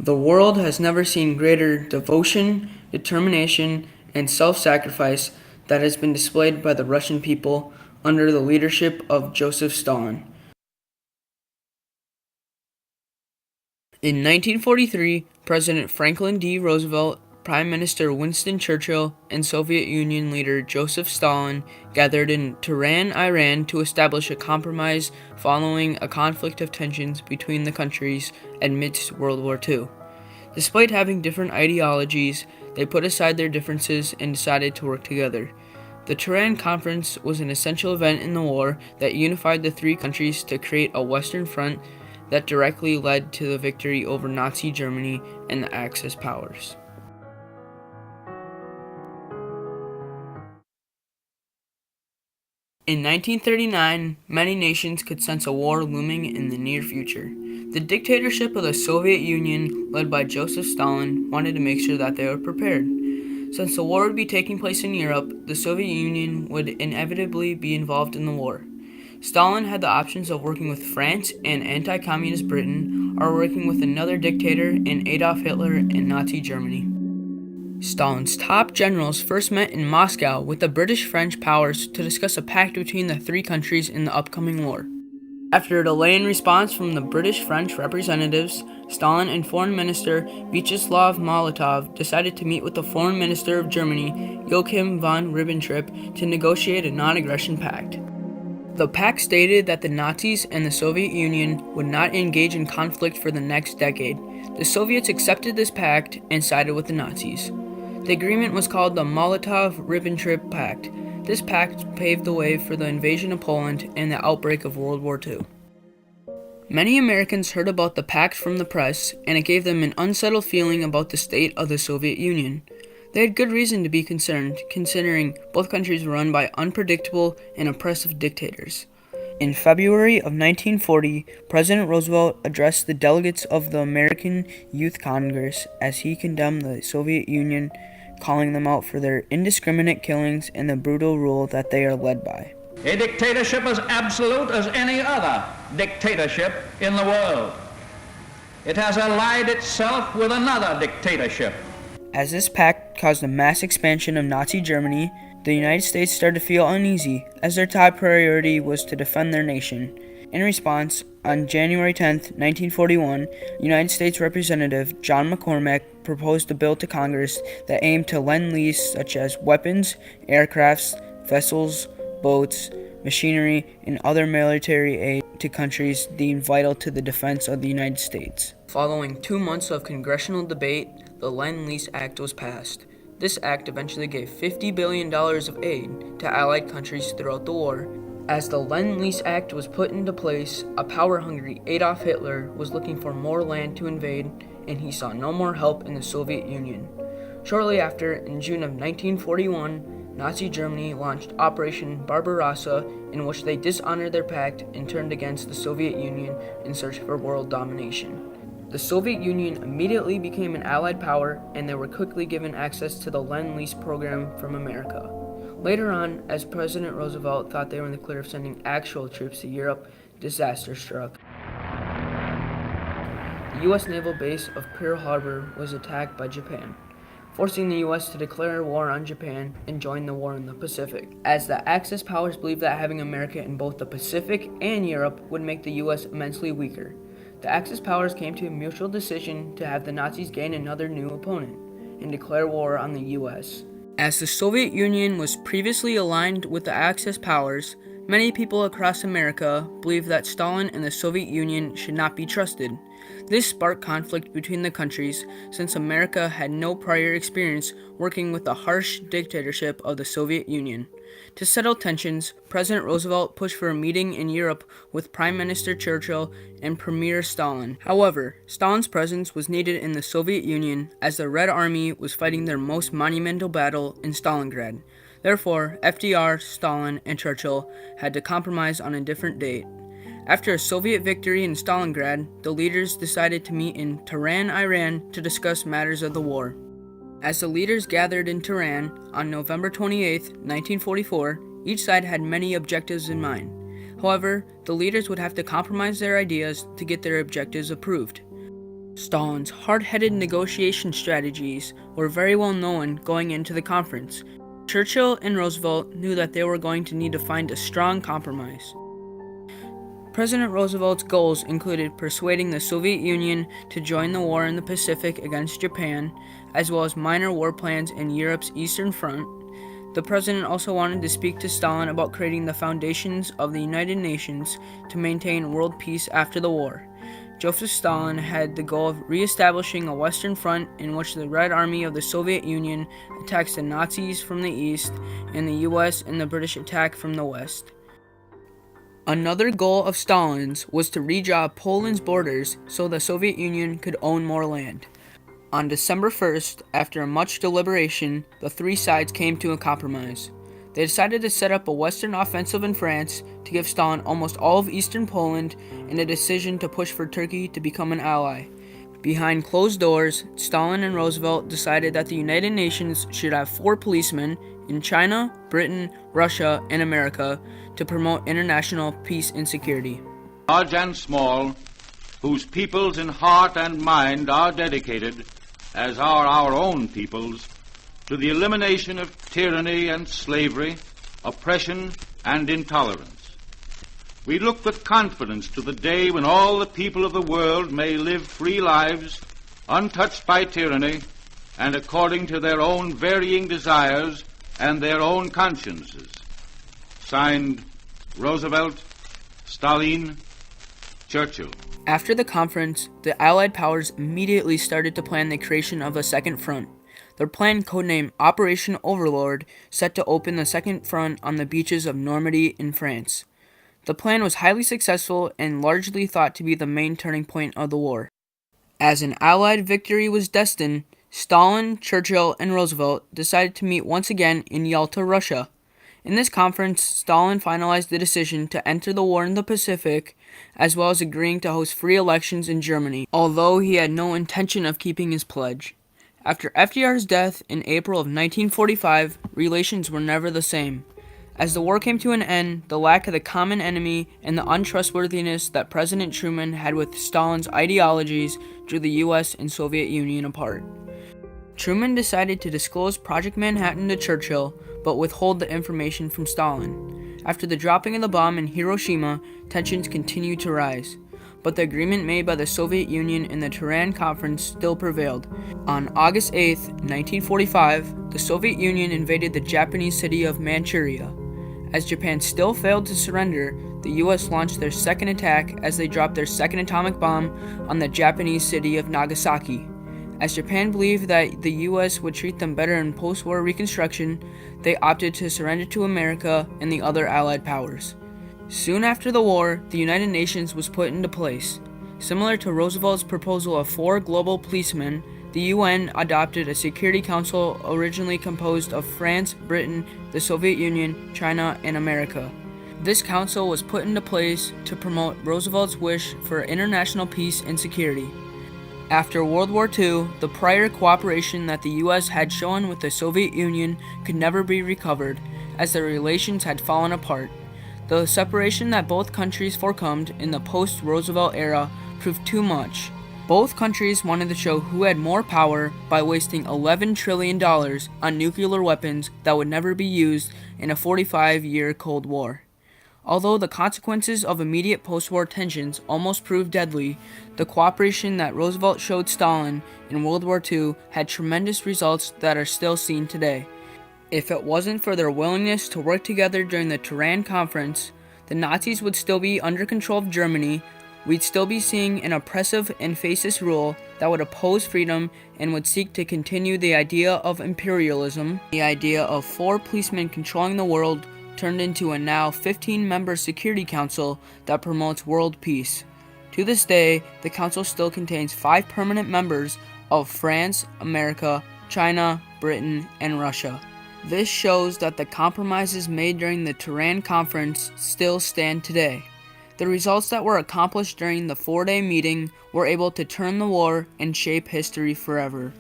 The world has never seen greater devotion, determination, and self-sacrifice that has been displayed by the Russian people under the leadership of Joseph Stalin. In 1943, President Franklin D. Roosevelt, Prime Minister Winston Churchill, and Soviet Union leader Joseph Stalin gathered in Tehran, Iran to establish a compromise following a conflict of tensions between the countries amidst World War II. Despite having different ideologies, they put aside their differences and decided to work together. The Tehran Conference was an essential event in the war that unified the three countries to create a Western front that directly led to the victory over Nazi Germany and the Axis powers. In 1939, many nations could sense a war looming in the near future. The dictatorship of the Soviet Union, led by Joseph Stalin, wanted to make sure that they were prepared. Since the war would be taking place in Europe, the Soviet Union would inevitably be involved in the war. Stalin had the options of working with France and anti-communist Britain, or working with another dictator in Adolf Hitler and Nazi Germany. Stalin's top generals first met in Moscow with the British-French powers to discuss a pact between the three countries in the upcoming war. After a delay in response from the British-French representatives, Stalin and Foreign Minister Vyacheslav Molotov decided to meet with the Foreign Minister of Germany, Joachim von Ribbentrop, to negotiate a non-aggression pact. The pact stated that the Nazis and the Soviet Union would not engage in conflict for the next decade. The Soviets accepted this pact and sided with the Nazis. The agreement was called the Molotov-Ribbentrop Pact. This pact paved the way for the invasion of Poland and the outbreak of World War II. Many Americans heard about the pact from the press, and it gave them an unsettled feeling about the state of the Soviet Union. They had good reason to be concerned, considering both countries were run by unpredictable and oppressive dictators. In February of 1940, President Roosevelt addressed the delegates of the American Youth Congress as he condemned the Soviet Union, calling them out for their indiscriminate killings and the brutal rule that they are led by. A dictatorship as absolute as any other dictatorship in the world. It has allied itself with another dictatorship. As this pact caused a mass expansion of Nazi Germany, the United States started to feel uneasy, as their top priority was to defend their nation. In response, on January 10, 1941, United States Representative John McCormack proposed a bill to Congress that aimed to lend lease such as weapons, aircrafts, vessels, boats, machinery, and other military aid to countries deemed vital to the defense of the United States. Following 2 months of congressional debate, the Lend-Lease Act was passed. This act eventually gave $50 billion of aid to allied countries throughout the war. As the Lend-Lease Act was put into place, a power-hungry Adolf Hitler was looking for more land to invade, and he saw no more help in the Soviet Union. Shortly after, in June of 1941, Nazi Germany launched Operation Barbarossa, in which they dishonored their pact and turned against the Soviet Union in search for world domination. The Soviet Union immediately became an allied power, and they were quickly given access to the Lend-Lease program from America. Later on, as President Roosevelt thought they were in the clear of sending actual troops to Europe, disaster struck. The U.S. naval base of Pearl Harbor was attacked by Japan, forcing the U.S. to declare war on Japan and join the war in the Pacific, as the Axis powers believed that having America in both the Pacific and Europe would make the U.S. immensely weaker. The Axis powers came to a mutual decision to have the Nazis gain another new opponent and declare war on the U.S. As the Soviet Union was previously aligned with the Axis powers, many people across America believed that Stalin and the Soviet Union should not be trusted. This sparked conflict between the countries, since America had no prior experience working with the harsh dictatorship of the Soviet Union. To settle tensions, President Roosevelt pushed for a meeting in Europe with Prime Minister Churchill and Premier Stalin. However, Stalin's presence was needed in the Soviet Union, as the Red Army was fighting their most monumental battle in Stalingrad. Therefore, FDR, Stalin, and Churchill had to compromise on a different date. After a Soviet victory in Stalingrad, the leaders decided to meet in Tehran, Iran, to discuss matters of the war. As the leaders gathered in Tehran on November 28, 1944, each side had many objectives in mind. However, the leaders would have to compromise their ideas to get their objectives approved. Stalin's hard-headed negotiation strategies were very well known going into the conference. Churchill and Roosevelt knew that they were going to need to find a strong compromise. President Roosevelt's goals included persuading the Soviet Union to join the war in the Pacific against Japan, as well as minor war plans in Europe's Eastern Front. The president also wanted to speak to Stalin about creating the foundations of the United Nations to maintain world peace after the war. Joseph Stalin had the goal of re-establishing a Western Front in which the Red Army of the Soviet Union attacks the Nazis from the east and the US and the British attack from the west. Another goal of Stalin's was to redraw Poland's borders so the Soviet Union could own more land. On December 1st, after much deliberation, the three sides came to a compromise. They decided to set up a western offensive in France to give Stalin almost all of eastern Poland and a decision to push for Turkey to become an ally. Behind closed doors, Stalin and Roosevelt decided that the United Nations should have 4 policemen in China, Britain, Russia, and America to promote international peace and security. Large and small, whose peoples in heart and mind are dedicated, as are our own peoples, to the elimination of tyranny and slavery, oppression and intolerance. We look with confidence to the day when all the people of the world may live free lives, untouched by tyranny, and according to their own varying desires and their own consciences. Signed, Roosevelt, Stalin, Churchill. After the conference, the Allied powers immediately started to plan the creation of a second front. Their plan, codenamed Operation Overlord, set to open the second front on the beaches of Normandy in France. The plan was highly successful and largely thought to be the main turning point of the war. As an Allied victory was destined, Stalin, Churchill, and Roosevelt decided to meet once again in Yalta, Russia. In this conference, Stalin finalized the decision to enter the war in the Pacific, as well as agreeing to host free elections in Germany, although he had no intention of keeping his pledge. After FDR's death in April of 1945, relations were never the same. As the war came to an end, the lack of the common enemy and the untrustworthiness that President Truman had with Stalin's ideologies drew the US and Soviet Union apart. Truman decided to disclose Project Manhattan to Churchill, but withhold the information from Stalin. After the dropping of the bomb in Hiroshima, tensions continued to rise, but the agreement made by the Soviet Union in the Tehran Conference still prevailed. On August 8, 1945, the Soviet Union invaded the Japanese city of Manchuria. As Japan still failed to surrender, the US launched their second attack as they dropped their second atomic bomb on the Japanese city of Nagasaki. As Japan believed that the US would treat them better in post-war reconstruction, they opted to surrender to America and the other Allied powers. Soon after the war, the United Nations was put into place. Similar to Roosevelt's proposal of 4 global policemen, the UN adopted a Security Council originally composed of France, Britain, the Soviet Union, China, and America. This council was put into place to promote Roosevelt's wish for international peace and security. After World War II, the prior cooperation that the US had shown with the Soviet Union could never be recovered, as their relations had fallen apart. The separation that both countries formed in the post-Roosevelt era proved too much. Both countries wanted to show who had more power by wasting $11 trillion on nuclear weapons that would never be used in a 45-year Cold War. Although the consequences of immediate post-war tensions almost proved deadly, the cooperation that Roosevelt showed Stalin in World War II had tremendous results that are still seen today. If it wasn't for their willingness to work together during the Tehran Conference, the Nazis would still be under control of Germany. We'd still be seeing an oppressive and fascist rule that would oppose freedom and would seek to continue the idea of imperialism. The idea of 4 policemen controlling the world turned into a now 15-member Security Council that promotes world peace. To this day, the council still contains 5 permanent members of France, America, China, Britain, and Russia. This shows that the compromises made during the Tehran Conference still stand today. The results that were accomplished during the 4-day meeting were able to turn the war and shape history forever.